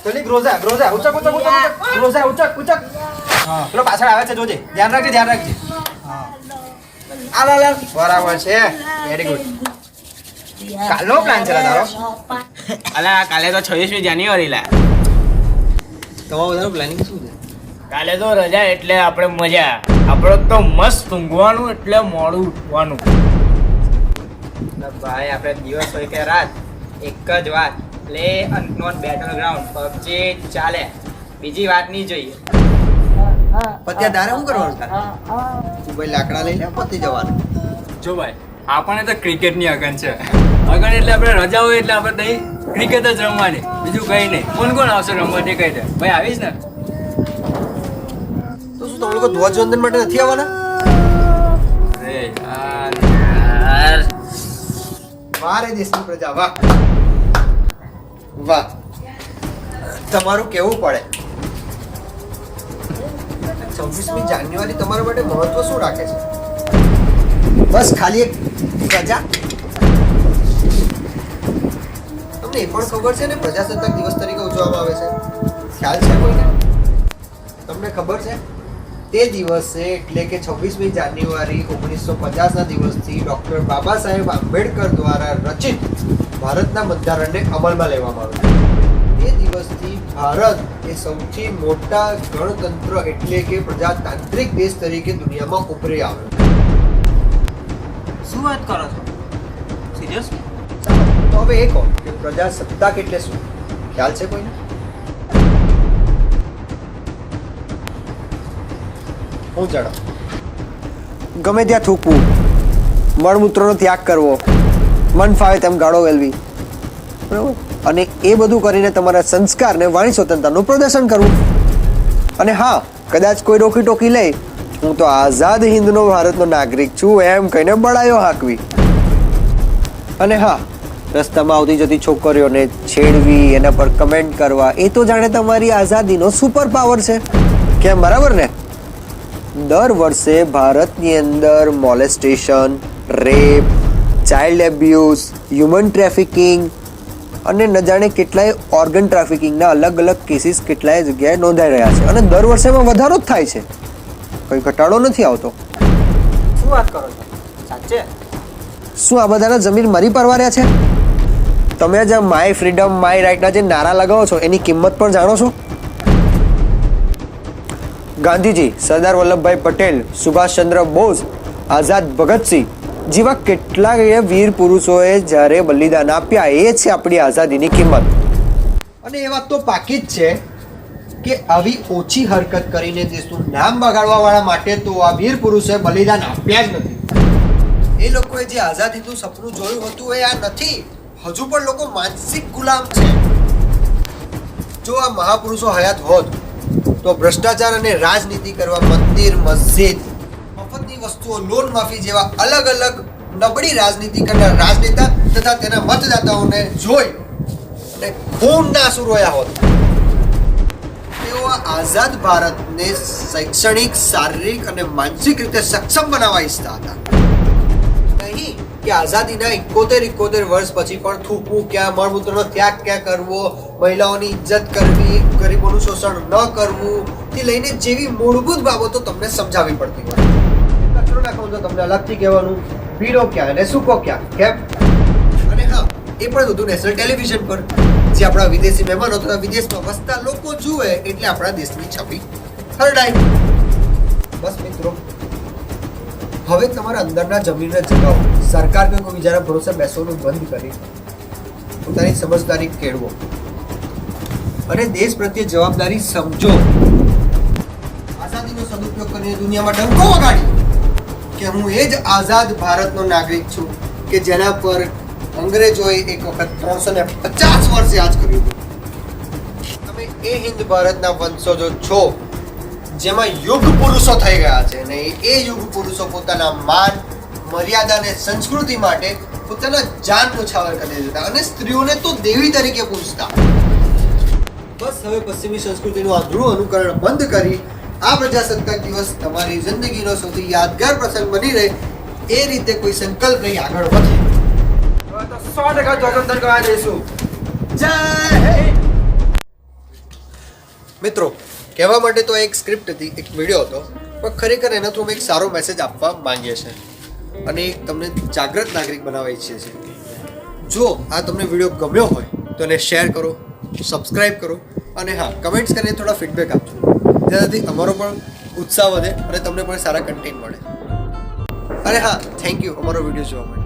ચલી ગ્રોઝા ઉચક ગ્રોઝા ઉચક હા પેલો પાછળ આવે છે જોજે ધ્યાન રાખજે આ બરાબર છે વેરી ગુડ કાલનો પ્લાન છે તારો અલા કાલે તો 26મી જાન્યુઆરી લા તમારું બધાનું પ્લાનિંગ શું છે કાલે તો રજા એટલે આપણે મજા આપણે તો મસ્ત ઊંઘવાનું એટલે મોડું ઉઠવાનું ભાઈ આપણે દિવસ હોય કે રાત એક જ વાત play unknown battle ground PUBG ચાલે બીજી વાત નહીં જોઈએ પત્યા તારે શું કરવાનું તું ભાઈ લાકડા લઈ લે પતી જવાનું જો ભાઈ આપણને તો ક્રિકેટની અગન છે અગન એટલે આપણે રજા હોય એટલે આપણે ત્યાં ક્રિકેટ જ રમવાની બીજું કંઈ નહીં કોણ આવશે રમવા તે કહી દે ભાઈ આવીશ ને તો શું તમે લોકો ધ્વજવંદન માટે નથી આવવાના અરે યાર મારે દેશની પ્રજા વાહ વાહ તમારું કેવું પડે 26મી જાન્યુઆરી તમારા માટે મહત્વ શું રાખે છે બસ ખાલી એક પ્રજા તમને એ પણ ખબર છે ને પ્રજાસત્તાક દિવસ તરીકે ઉજવવામાં આવે છે ખ્યાલ છે કોઈને તમને ખબર છે તે દિવસે એટલે કે 26મી જાન્યુઆરી 1950 ના દિવસથી ડોક્ટર બાબા સાહેબ આંબેડકર દ્વારા રચિત ભારતના બંધારણને અમલમાં લેવામાં આવ્યું તે દિવસથી ભારત એ સૌથી મોટા ગણતંત્ર એટલે કે પ્રજાતાંત્રિક દેશ તરીકે દુનિયામાં ઉભરી આવ્યો શું વાત કરો છો સિરિયસ તો હવે એ કહો કે પ્રજાસત્તાક એટલે શું ખ્યાલ છે કોઈને હું જણાવ ગમે ત્યાં થૂકવું મળમૂત્રનો ત્યાગ કરવો મન ફાવે તેમ ગાળો વેલવી બરાબર અને એ બધું કરીને તમારા સંસ્કારને વાણી સ્વતંત્રતાનું પ્રદર્શન કરવું અને હા કદાચ કોઈ રોકી ટોકી લે હું તો આઝાદ હિંદનો ભારતનો નાગરિક છું એમ કહીને બળાયો હાંકવી અને હા રસ્તામાં આવતી જતી છોકરીઓને છેડવી એના પર કમેન્ટ કરવા એ તો જાણે તમારી આઝાદીનો સુપર પાવર છે કેમ બરાબર ને દર વર્ષે ભારતની અંદર molestation rape child abuse human trafficking અને ન જાણે કેટલાય ઓર્ગન ટ્રાફિકિંગના અલગ અલગ કેસીસ કેટલાય જગ્યાએ નોંધાઈ રહ્યા છે અને દર વર્ષે એમાં વધારો જ થાય છે કંઈ ઘટાડો નથી આવતો શું વાત કરો છો સાચે શું આ બધાના જમીન મરી પરવાર્યા છે તમે જે માય ફ્રીડમ માય રાઇટના જે નારા લગાવો છો એની કિંમત પણ જાણો છો ગાંધીજી સરદાર વલ્લભભાઈ પટેલ સુભાષચંદ્ર બોઝ આઝાદ ભગતસિંહ જેવા કેટલાય વીર પુરુષોએ જ્યારે બલિદાન આપ્યા એ છે આપણી આઝાદીની કિંમત અને એ વાત તો પાકી જ છે કે આવી ઓછી હરકત કરીને દેશનું નામ બગાડવા વાળા માટે તો આ વીર પુરુષોએ બલિદાન આપ્યા જ નથી એ લોકોએ જે આઝાદીનું સપનું જોયું હતું એ આ નથી હજુ પણ લોકો માનસિક ગુલામ છે જો આ મહાપુરુષો હયાત હોત તો ભ્રષ્ટાચાર અને રાજનીતિ કરવા મંદિર મસ્જિદ મફતની વસ્તુઓ લોન માફી જેવા અલગ અલગ નબળી રાજનીતિ કરનાર રાજનેતા તથા તેના મતદાતાઓને જોઈ અને ખૂનના આંસુ રોયા હોત તેઓ આ આઝાદ ભારતને શૈક્ષણિક શારીરિક અને માનસિક રીતે સક્ષમ બનાવવા ઈચ્છતા હતા નહીં કે આઝાદીના 71 વર્ષ પછી પણ થૂકવું ક્યાં મળમૂત્રનો ત્યાગ ક્યાં કરવો મહિલાઓની ઇજ્જત કરવી ગરીબોનું શોષણ ન કરવું તે લઈને જેવી મૂળભૂત બાબતો તમને સમજાવવી પડતી હોય કચરો નાખવાનું તો તમને અલગથી કહેવાનું પીળો ક્યાં અને સૂકો ક્યાં કેમ અને હા એ પણ બધું નેશનલ ટેલિવિઝન પર જે આપણા વિદેશી મહેમાનો તથા વિદેશમાં વસતા લોકો જુએ એટલે આપણા દેશની છબી હરડાય બસ મિત્રો હવે તમારા અંદરના જમીનને જગાવો સરકાર કે કોઈ બીજાના ભરોસે બેસવાનું બંધ કરી પોતાની સમજદારી કેળવો અને દેશ પ્રત્યે જવાબદારી સમજો આઝાદીનો સદુપયોગ કરીને દુનિયામાં ડંકો વગાડી કે હું એ જ આઝાદ ભારતનો નાગરિક છું કે જેના પર અંગ્રેજોએ એક વખત 350 વર્ષ યાદ કર્યું હતું તમે એ હિન્દ ભારતના વંશજો છો જેમાં યુગ પુરુષો થઈ ગયા છે અને એ યુગ પુરુષો પોતાના માન મર્યાદા અને સંસ્કૃતિ માટે પોતાના જાન ન્યોછાવર કરી દેતા અને સ્ત્રીઓને તો દેવી તરીકે પૂજતા બસ હવે પશ્ચિમી સંસ્કૃતિનું આંધળું અનુકરણ બંધ કરી આ પ્રજાસત્તાક દિવસ તમારી જિંદગીનો સૌથી યાદગાર પ્રસંગ બની રહે એ રીતે કોઈ સંકલ્પ લઈ આગળ વધે તો 100% સ્વતંત્ર કરવા દઈશું જય હિન્દ મિત્રો કહેવા માટે તો એક સ્ક્રિપ્ટ હતી, એક વિડીયો હતો, પણ ખરેખર એના થ્રુ અમે એક સારો મેસેજ આપવા માંગીએ છીએ અને એક તમને જાગૃત નાગરિક બનાવવા ઈચ્છીએ છીએ. જો આ તમને વિડીયો ગમ્યો હોય તો એને શેર કરો, સબસ્ક્રાઈબ કરો અને હા, કમેન્ટ્સ કરીને થોડા ફીડબેક આપજો, જેનાથી અમારો પણ ઉત્સાહ વધે અને તમને પણ સારા કન્ટેન્ટ મળે. અને હા, થેન્ક યુ અમારો વિડીયો જોવા માટે.